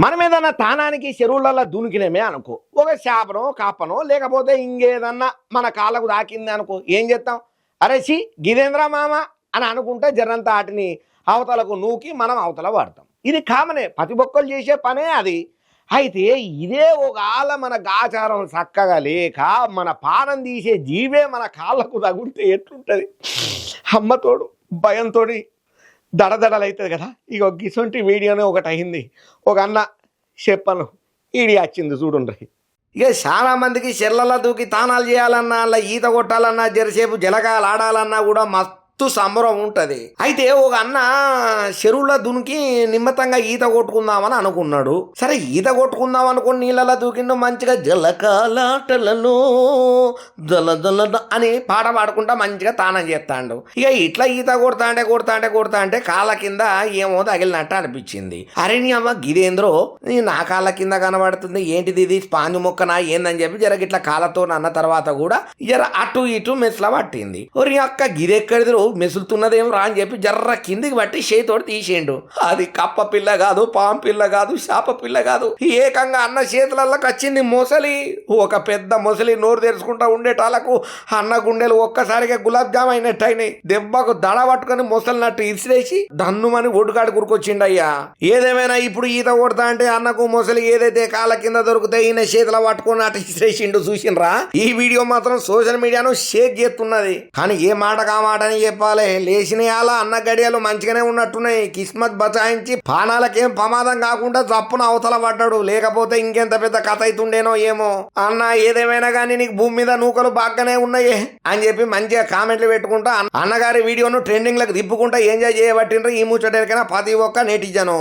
మనం ఏదన్నా తానానికి చెరువులలో దునికినేమే అనుకో, ఒక చేపనో కాపనో లేకపోతే ఇంకేదన్నా మన కాళ్ళకు తాకింది అనుకో, ఏం చేస్తాం? అరే సి గిదేంద్ర మామ అని అనుకుంటే జరంతా వాటిని అవతలకు నూకి మనం అవతల వాడతాం. ఇది కామనే, ప్రతి ఒక్కరు చేసే పనే అది. అయితే ఇదే ఒకవేళ మన గాచారం చక్కగా లేక మన పానం తీసే జీవే మన కాళ్ళకు తగులితే ఎట్లుంటుంది? అమ్మతోడు భయంతో దడదడలు అవుతుంది కదా. ఇక గిసొంటి వీడియోనే ఒకటి అయింది. ఒక అన్న చెప్పను ఈడి వచ్చింది చూడుండ్రి. ఇక చాలా మందికి చెర్లలో దూకి తానాలు చేయాలన్నా, అలా ఈత కొట్టాలన్నా, జరసేపు జలకాలు ఆడాలన్నా కూడా మస్తు సంబరం ఉంటుంది. అయితే ఒక అన్న చెరువులో దునికి నిమ్మతంగా ఈత కొట్టుకుందామని అనుకున్నాడు. సరే ఈత కొట్టుకుందాం అనుకుని నీళ్ళలో దూకిండు, మంచిగా జలకాలాటలలో జల జల అని పాట పాడుకుంటా మంచిగా తానం చేస్తాడు. ఇక ఇట్లా ఈత కొడతా అంటే కాళ్ళ కింద ఏమో తగిలినట్టు అనిపించింది. అరే నీ అమ్మ గిదేంద్రో నా కాళ్ళ కింద కనబడుతుంది, ఏంటిది ఇది స్పాంజు మొక్కనా ఏందని చెప్పి జర ఇట్లా కాళ్ళతో అన్న తర్వాత కూడా జర అటు ఇటు మెస్ల పట్టింది. ఒరి అక్క గిదెక్కడిది మెసులుతున్నదేం రా అని చెప్పి జర్ర కిందికి బట్టి చేతోటి తీసేయండు. అది కప్ప పిల్ల కాదు, పాము పిల్ల కాదు, శాప పిల్ల కాదు, ఏకంగా అన్న చేతులలోకి వచ్చింది మొసలి. ఒక పెద్ద మొసలి నోరు తెరుచుకుంటా ఉండేటాలకు అన్న గుండెలు ఒక్కసారిగా గులాబ్ జామ్ అయినట్టు అయినాయి. దెబ్బకు దడ పట్టుకుని మొసలినట్టు ఇసిరేసి దన్నుమని ఒడ్డుకాడు గురికొచ్చిండయ్యా. ఏదేమైనా ఇప్పుడు ఈత కొడతా అంటే అన్నకు మొసలి ఏదైతే కాళ్ళ కింద దొరికితే ఈయన చేతుల పట్టుకుని అటు ఇసిరేసిండు. చూసిండ్రా? ఈ వీడియో మాత్రం సోషల్ మీడియాను షేక్ చేస్తున్నది. కానీ ఏ మాట కా మాట అని చెప్పాలి, లేచినయాల అన్న గడియలు మంచిగానే ఉన్నట్టున్నాయి. కిస్మత్ బచాయించి పానాలకేం ప్రమాదం కాకుండా జప్పున అవతల పడ్డాడు, లేకపోతే ఇంకెంత పెద్ద కథ అవుతుండేనో ఏమో. అన్న ఏదేమైనా కానీ నీకు భూమి మీద నూకలు బాగానే ఉన్నాయే అని చెప్పి మంచిగా కామెంట్లు పెట్టుకుంటా అన్నగారి వీడియోను ట్రెండింగ్లకు తిప్పుకుంటా ఎంజాయ్ చేయబట్టిండ్రు ఈ ముచ్చటరికైనా ప్రతి ఒక్క నెటిజను.